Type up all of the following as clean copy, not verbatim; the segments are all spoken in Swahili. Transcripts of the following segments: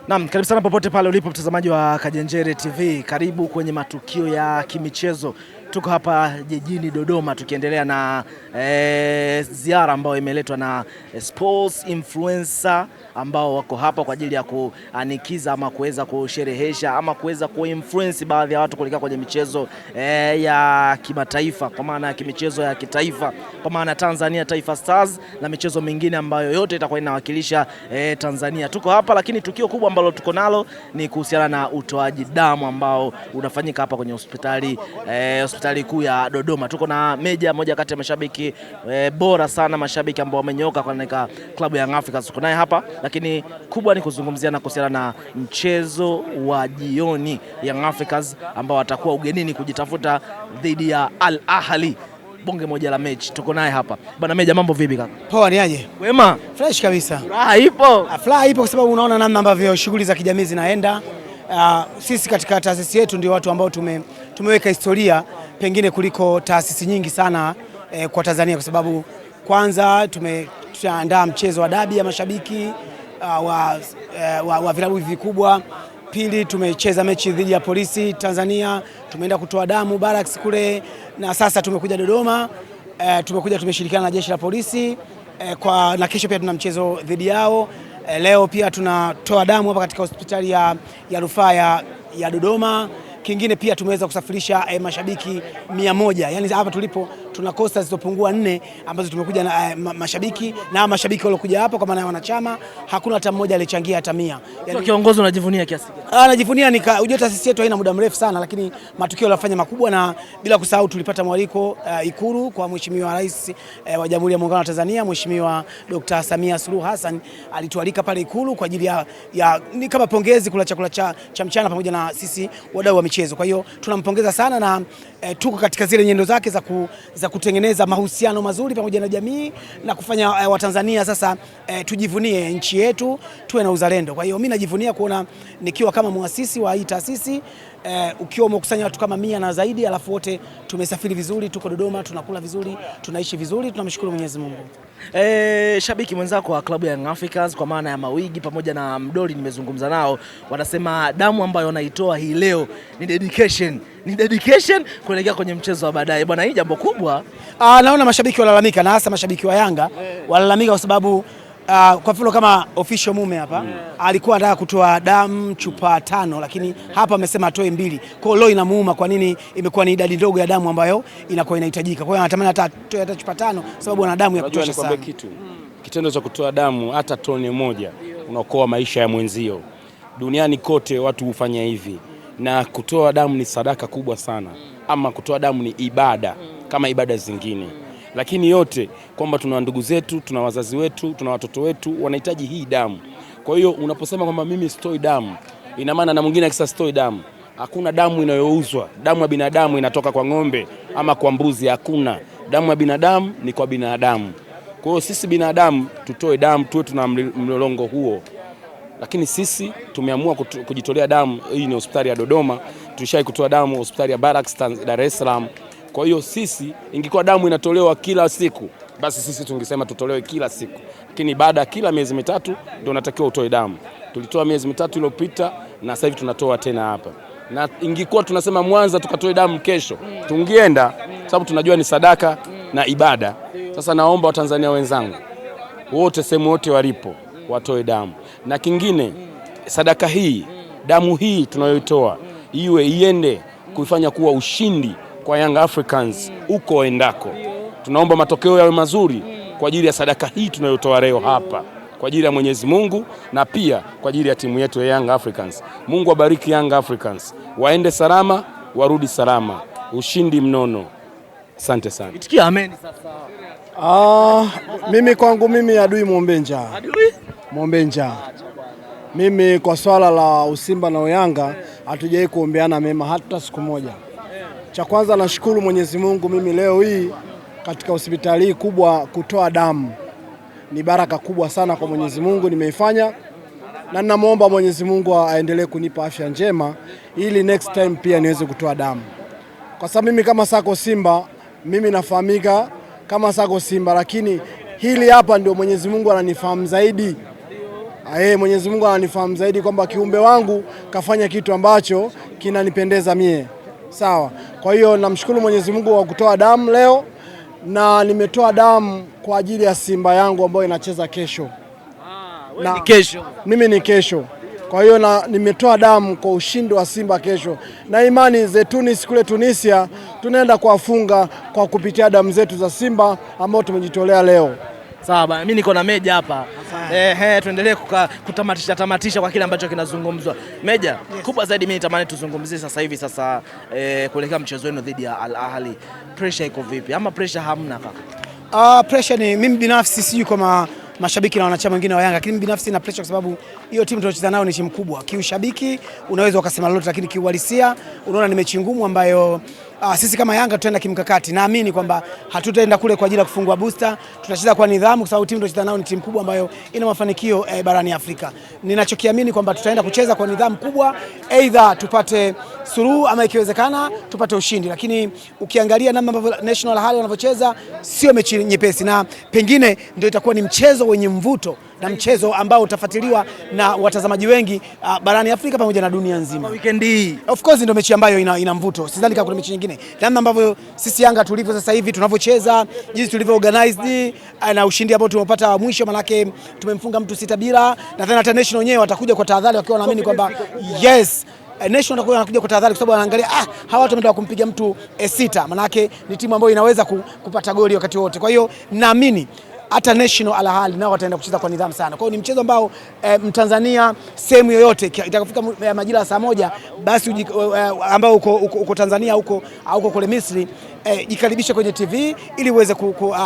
Naam, karibu sana popote pale ulipo mtazamaji wa Kajenjere TV. Karibu kwenye matukio ya kimichezo. Tuko hapa jijini Dodoma tukiendelea na ziara ambayo imeletwa na sports influencer ambao wako hapa kwa ajili ya kuanikiza ama kuweza kusherehesha ama kuweza kuinfluence baadhi ya watu kuelekea kwenye michezo ya kimataifa, kwa maana ya kimichezo ya kitaifa, kwa maana Tanzania Taifa Stars na michezo mingine ambayo yote itakuwa inawakilisha Tanzania. Tuko hapa, lakini tukio kubwa ambalo tuko nalo ni kuhusiana na utoaji damu ambao unafanyika hapa kwenye hospitali kuu ya Dodoma. Tuko na Meja, moja kati ya mashabiki bora sana, mashabiki ambao wamenyoka kwa klabu ya Young Africans. Tuko naye hapa, lakini kubwa ni kuzungumzia na kuhusiana na mchezo wa jioni Young Africans ambao watakuwa ugenini kujitafuta dhidi ya Al Ahly. Bonge moja la mechi. Tuko naye hapa. Bwana Meja, mambo vipi kaka? Poa, ni aje? Wema? Fresh kabisa. Furaha ipo? Furaha ipo kwa sababu unaona namna ambavyo shughuli za kijamii zinaenda. Sisi katika taasisi yetu ndio watu ambao tumeweka historia pengine kuliko taasisi nyingi sana kwa Tanzania, kwa sababu kwanza tumeandaa mchezo wa dabi ya mashabiki wa vilabu vikubwa. Pili, tumecheza mechi dhidi ya Polisi Tanzania, tumeenda kutoa damu Barracks kule, na sasa tumekuja Dodoma, tumeshirikiana na jeshi la polisi na kesho pia tuna mchezo dhidi yao. Leo pia tunatoa damu hapa katika hospitali ya rufaa ya Dodoma. Kingine pia tumeweza kusafirisha mashabiki 100. Yaani hapa tulipo tuna kosta zilizopungua 4 ambazo tumekuja na mashabiki, na mashabiki waliokuja hapa kwa maana ya wanachama hakuna hata mmoja alichangia hata 100. Yaani kiongozi unajivunia kiasi gani? Najivunia, unajua taasisi yetu haina muda mrefu sana, lakini matukio yanafanya makubwa, na bila kusahau tulipata mwaliko Ikulu kwa Mheshimiwa Rais wa Jamhuri ya Muungano wa Tanzania, Mheshimiwa Dr. Samia Suluhu Hassan alitualika pale Ikulu kwa ajili ya ni kama pongezi, kula chakula cha mchana pamoja na sisi wadau wa michezo. Kwa hiyo tunampongeza sana na tuko katika zile nyendo zake za kutengeneza mahusiano mazuri pamoja na jamii na kufanya Watanzania sasa tujivunie nchi yetu, tuwe na uzalendo. Kwa hiyo mimi najivunia kuona nikiwa kama muasisi wa hii taasisi ukiwa umekusanya watu kama 100 na zaidi, alafu wote tumesafiri vizuri, tuko Dodoma, tunakula vizuri, tunaishi vizuri, tunamshukuru Mwenyezi Mungu. Shabiki mwenzako wa klabu ya Young Africans kwa maana ya Mawigi pamoja na Mdoli nimezungumza nao, wanasema damu ambayo wanaitoa hii leo ni dedication kuelekea kwenye mchezo wa baadaye. Bwana, hii jambo kubwa. Naona mashabiki walalamika, na hasa mashabiki wa Yanga walalamika kwa sababu kwa mfano kama official mume hapa alikuwa anataka kutoa damu chupa 5, lakini hapa amesema atoe 2. Kwa hiyo leo inamuuma kwa nini imekuwa ni idadi ndogo ya damu ambayo inakuwa inahitajika. Kwa hiyo anatamani hata atoe hata chupa 5 sababu ana damu ya kutosha sana. Kitendo cha kutoa damu hata tone moja unaokoa maisha ya mwenzio. Duniani kote watu hufanya hivi, na kutoa damu ni sadaka kubwa sana, ama kutoa damu ni ibada kama ibada zingine. Lakini yote kwamba tuna ndugu zetu, tuna wazazi wetu, tuna watoto wetu wanahitaji hii damu. Kwa hiyo unaposema kwamba mimi sitoi damu, ina maana na mwingine akisa sitoi damu. Hakuna damu inayouzwa. Damu ya binadamu inatoka kwa ng'ombe ama kwa mbuzi, hakuna. Damu ya binadamu ni kwa binadamu. Kwa hiyo sisi binadamu tutoe damu, tuwe tuna mlolongo huo. Lakini sisi tumeamua kujitolea damu. Hii ni hospitali ya Dodoma, tulishai kutoa damu hospitali ya Barracks Dar es Salaam. Kwa hiyo sisi, ingekuwa damu inatolewa kila siku, basi sisi tungesema tutolewe kila siku. Lakini baada ya kila miezi 3 ndio unatakiwa utoe damu. Tulitoa miezi 3 iliyopita na sasa hivi tunatoa tena hapa. Na ingekuwa tunasema Mwanza tukatoe damu kesho, tungeenda sababu tunajua ni sadaka na ibada. Sasa naomba Watanzania wenzangu wote, sehemu wote walipo, watoe damu. Na kingine, sadaka hii, damu hii tunayoitoa iende kuifanya kuwa ushindi kwa Young Africans uko endako. Tunaomba matokeo yawe mazuri kwa ajili ya sadaka hii tunayotoa leo hapa, kwa ajili ya Mwenyezi Mungu na pia kwa ajili ya timu yetu ya Young Africans. Mungu abariki Young Africans, waende salama, warudi salama, ushindi mnono. Asante sana. Itikia amen sasa. Mimi kwangu adui muombe njaa. Muombe njaa. Mimi kwa swala la Usimba na Uyanga hatujai kuombeana mema hata siku moja. Cha kwanza nashukuru Mwenyezi Mungu, mimi leo hii katika hospitali hii kubwa kutoa damu ni baraka kubwa sana kwa Mwenyezi Mungu nimeifanya, na ninamuomba Mwenyezi Mungu aendelee kunipa afya njema ili next time pia niweze kutoa damu. Kwa sababu mimi kama Sako Simba, mimi nafahamika kama Sako Simba, lakini hili hapa ndio Mwenyezi Mungu ananifahamu zaidi. Mwenyezi Mungu ananifahamu zaidi kwamba kiumbe wangu kafanya kitu ambacho kinanipendeza mie. Sawa. Kwa hiyo namshukuru Mwenyezi Mungu kwa kutoa damu leo, na nimetoa damu kwa ajili ya Simba yangu ambayo inacheza kesho. Wewe ni kesho. Mimi ni kesho. Kwa hiyo nimetoa damu kwa ushindi wa Simba kesho, na imani zetu kule Tunisia tunaenda kuwafunga kwa kupitia damu zetu za Simba ambao tumejitolea leo. Sawa bana, mimi niko na Meja hapa. Tuendelee kutamatisha kwa kile ambacho kinazungumzwa. Meja, yes. Kubwa zaidi mimi natamani tuzungumzie sasa hivi kuelekea mchezo wenu dhidi ya Al Ahly. Pressure iko vipi? Ama pressure hamna kaka? Pressure ni mimi binafsi sijui kama mashabiki na wanachama wengine wa Yanga, lakini mimi binafsi na pressure kwa sababu hiyo timu tunacheza nayo ni timu kubwa. Kiushabiki unaweza ukasema lolote, lakini kiuhalisia unaona ni mechi ngumu ambayo sisi kama Yanga tutaenda kimkakati. Naamini kwamba hatutaenda kule kwa ajili ya kufungua booster, tutacheza kwa nidhamu kwa sababu timu tunacheza nayo ni timu kubwa ambayo ina mafanikio barani Afrika. Ninachokiamini kwamba tutaenda kucheza kwa nidhamu kubwa, either tupate suluhu ama ikiwezekana tupate ushindi. Lakini ukiangalia namna ambavyo National Hali wanavyocheza sio mechi nyepesi, na pengine ndio itakuwa ni mchezo wenye mvuto na mchezo ambao utafuatiliwa na watazamaji wengi barani Afrika pamoja na dunia nzima. Weekend hii of course ndio mechi ambayo ina mvuto. Sidhani kama kuna mechi nyingine. Namna ambavyo sisi Yanga tulivyo sasa hivi tunavyocheza, jinsi tulivyo organized na ushindi ambao tumepata wa mwisho, manake tumemfunga mtu 6-0, na tena National wenyewe watakuja kwa tahadhari wakiwa wanaamini kwamba yes National wanakuja kwa tahadhari kwa sababu wanaangalia hawa watu wameenda kumpiga mtu 6, manake ni timu ambayo inaweza kupata goli wakati wote. Kwa hiyo naamini hata National Al Ahly nao wataenda kucheza kwa nidhamu sana. Kwa hiyo ni mchezo ambao Mtanzania sehemu yoyote itakapofika majira ya saa 1 basi ambao uko Tanzania huko au uko kule Misri, jikaribishe kwenye TV ili uweze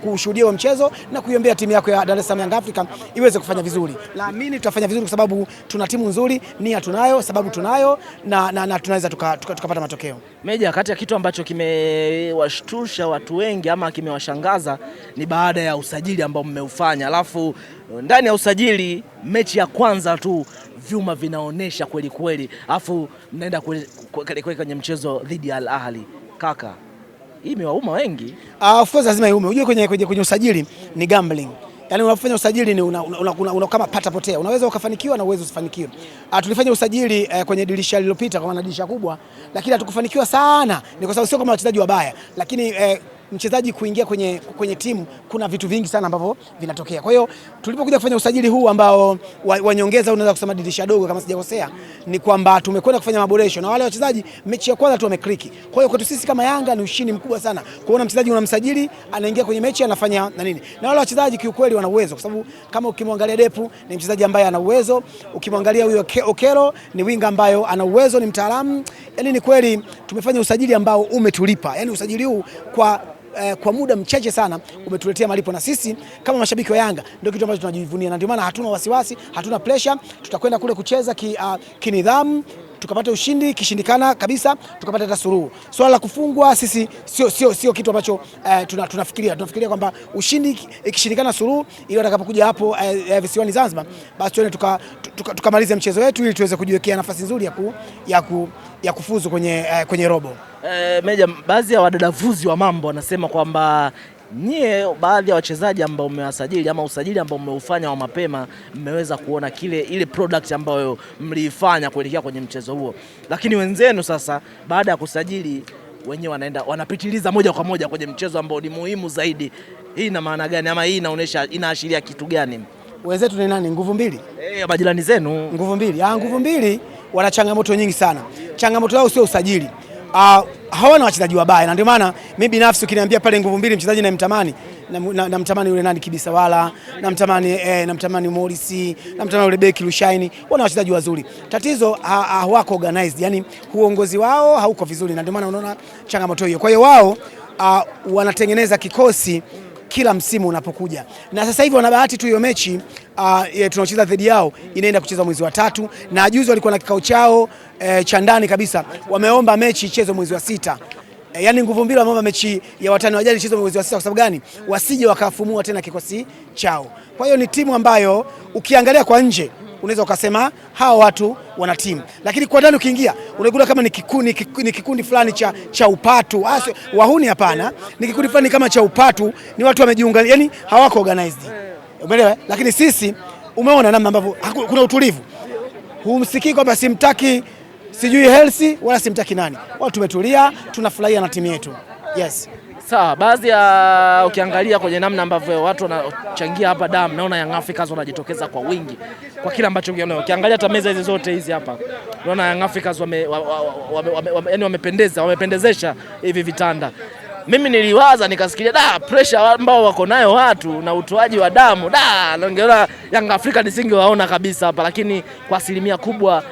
kushuhudia huo mchezo na kuiombea timu yako ya Dar es Salaam Young Africa iweze kufanya vizuri. Naamini tutafanya vizuri kwa sababu tuna timu nzuri, nia tunayo, sababu tunayo na tunaweza tukapata matokeo. Meja, kati ya kitu ambacho kimewashtusha watu wengi ama kimewashangaza ni baada ya usajili ambao mmeufanya, alafu ndani ya usajili mechi ya kwanza tu vyuma vinaonesha kweli kweli, alafu mnaenda kwenye mchezo dhidi ya Al Ahly. Kaka, hii imewauma wengi. Of course lazima iume. Unajua kwenye usajili ni gambling. Yaani unapofanya usajili ni una kama pata potea. Unaweza ukafanikiwa na uwezo usifanikiwe. Tulifanya usajili kwenye dirisha lililopita kwa maana dirisha kubwa, lakini hatukufanikiwa sana. Ni kwa sababu sio kama wachezaji wabaya, lakini mchezaji kuingia kwenye timu kuna vitu vingi sana ambavyo vinatokea. Kwa hiyo tulipokuja kufanya usajili huu ambao wanyongeza, unaweza kusema dirisha dogo kama sijakosea, ni kwamba tumekwenda kufanya maboresho na wale wachezaji mechi ya kwanza tu wamekliki. Kwa hiyo kwetu sisi kama Yanga ni ushindi mkubwa sana kuona mchezaji unamsajili anaingia kwenye mechi anafanya na nini. Na wale wachezaji kiukweli wana uwezo, kwa sababu kama ukimwangalia Depu ni mchezaji ambaye ana uwezo, ukimwangalia huyo Okero ni winga ambayo ana uwezo, ni mtaalamu. Yaani ni kweli tumefanya usajili ambao umetulipa. Yaani usajili huu kwa muda mchache sana umetuletea malipo, na sisi kama mashabiki wa Yanga ndio kitu ambacho tunajivunia, na ndio maana hatuna wasiwasi, hatuna pressure. Tutakwenda kule kucheza kinidhamu, tukapata ushindi, kishindikana kabisa tukapata hata suluhu. Swala la kufungwa sisi sio kitu ambacho tunafikiria kwamba ushindi ikishindikana suluhu, ili atakapokuja hapo visiwani Zanzibar basi tuende tukamalize mchezo wetu ili tuweze kujiwekea nafasi nzuri ya kufuzu kwenye robo. Meja, baadhi ya wadadavuzi wa mambo wanasema kwamba nyie baadhi ya wachezaji ambao mmewasajili ama usajili ambao mmeufanya wa mapema mmeweza kuona ile product ambayo mliifanya kuelekea kwenye mchezo huo, lakini wenzenu sasa baada ya kusajili wenyewe wanapitiliza moja kwa moja kwenye mchezo ambao ni muhimu zaidi. Hii ina maana gani ama hii inaashiria kitu gani? Wenzetu ni nani? Nguvu mbili? Majirani zenu. Nguvu mbili. Nguvu mbili wana changamoto nyingi sana. Changamoto yao sio usajili. Hawana wachezaji wabaya, na ndio maana mimi binafsi ukiniambia pale Nguvu mbili mchezaji namtamani, namtamani yule nani Kibisawala, namtamani Morris, namtamani yule Beki Lushaini. Wana wachezaji wazuri. Tatizo hawako organized, yani uongozi wao hauko vizuri, na ndio maana unaona changamoto hiyo. Kwa hiyo wao wanatengeneza kikosi kila msimu unapokuja, na sasa hivi wana bahati tu hiyo mechi tunaocheza dhidi yao inaenda kucheza mwezi wa 3, na juzi walikuwa na kikao chao cha ndani kabisa, wameomba mechi ichezwe mwezi wa 6. Yaani Nguvu mbili wameomba mechi ya watani wajali ichezwe mwezi wa 6 kwa sababu gani? Wasije wakafumua tena kikosi chao. Kwa hiyo ni timu ambayo ukiangalia kwa nje unaweza ukasema hawa watu wana timu, lakini kwa ndani ukiingia unakuta kama ni kikundi fulani cha upatu. Wahuni hapana, ni kikundi fulani kama cha upatu, ni watu wamejiunga, yani hawako organized. Umeelewa? Lakini sisi umeona namna ambavyo kuna utulivu. Humsikii kwamba simtaki sijui Hersi wala simtaki nani. Wao tumetulia, tunafurahia na timu yetu. Yes. Sawa, baadhi ya ukiangalia kwenye namna ambavyo watu wanachangia hapa damu, naona Young Africans wanajitokeza kwa wingi kwa kile ambacho ukiangalia hata meza hizi zote hizi hapa, naona Young Africans wamependezesha hivi vitanda. Mimi niliwaza nikasikia pressure ambao wako nayo watu na utoaji wa damu naongeona Young Africans nisingewaona kabisa hapa, lakini kwa asilimia kubwa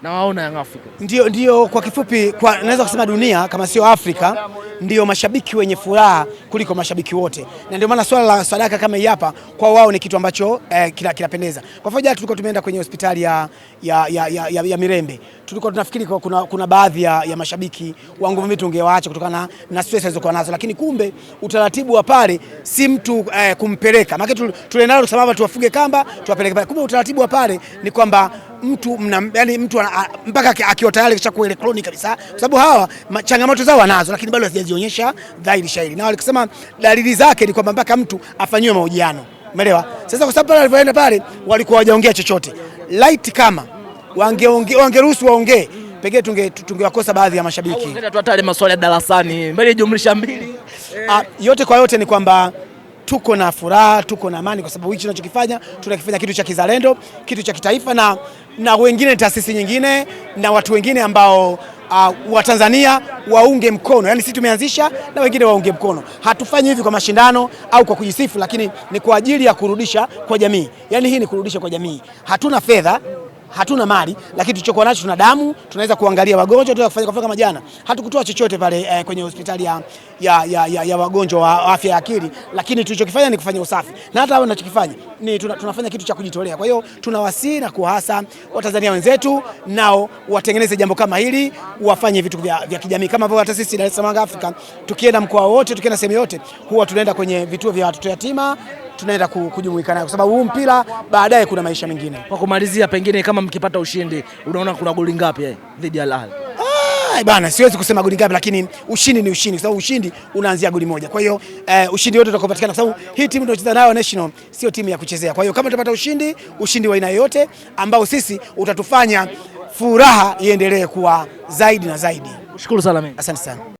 na waona Young Africans. Ndio kwa kifupi, naweza kusema dunia kama sio Afrika ndio mashabiki wenye furaha kuliko mashabiki wote, na ndio maana swala la sadaka kama hii hapa kwa wao ni kitu ambacho kinapendeza. Kwa mfano tulikuwa tumeenda kwenye hospitali ya Mirembe, tulikuwa tunafikiri kuna baadhi ya mashabiki wangu mimi tungewaacha kutokana na stress alizokuwa nazo, lakini kumbe utaratibu wa pale si mtu kumpeleka, maana tulienda sababu tuwafuge kamba tuwapeleke pale. Kumbe utaratibu wa pale ni kwamba mtu mtu mpaka akiwa tayari kishakuwa electronic kabisa, kwa sababu hawa changamoto zao wanazo, lakini bado hazijazionyesha dhahiri shahiri, na walikisema dalili zake ni kwamba mpaka mtu afanyiwe mahojiano. Umeelewa? Sasa kwa sababu pale walipoenda pale walikuwa hawajaongea chochote, light kama wangeruhusu waongee pekee tungewakosa baadhi ya mashabiki. Au hata ile maswali ya darasani mbele jumlisha 2. Yote kwa yote ni kwamba tuko na furaha, tuko na amani, kwa sababu hichi tunachokifanya tunakifanya kitu cha kizalendo, kitu cha kitaifa, na wengine taasisi nyingine na watu wengine ambao wa Tanzania waunge mkono. Yani sisi tumeanzisha na wengine waunge mkono. Hatufanyi hivi kwa mashindano au kwa kujisifu, lakini ni kwa ajili ya kurudisha kwa jamii. Yani hii ni kurudisha kwa jamii. Hatuna fedha, hatuna mali, lakini tulichokuwa nacho tuna damu, tunaweza kuangalia wagonjwa, tunaweza kufanya kama jana. Hatukutoa chochote pale kwenye hospitali ya wagonjwa wa afya ya akili, lakini tulichokifanya ni kufanya usafi. Na hata tunachokifanya ni tunafanya kitu cha kujitolea. Kwa hiyo tunawasihi na kuhasa Watanzania wenzetu nao watengeneze jambo kama hili, wafanye vitu vya kijamii kama vile hata sisi Dar es Salaam Africa tukienda mkoa wote, tukienda sehemu yote, huwa tunaenda kwenye vituo vya watoto yatima, tunaenda kujumuika nayo, kwa sababu huu mpira baadaye kuna maisha mengine. Kwa kumalizia, pengine kama mkipata ushindi, unaona kuna goli ngapi dhidi ya Al Ahly? Bana, siwezi kusema goli ngapi, lakini ushindi ni ushindi, kwa sababu ushindi unaanzia goli moja. Kwa hiyo ushindi wote utakaopatikana, kwa sababu hii timu tunacheza nayo National sio timu ya kuchezea. Kwa hiyo kama tutapata ushindi wa aina yoyote ambao sisi utatufanya furaha iendelee kuwa zaidi na zaidi. Shukuru sana. Asante sana.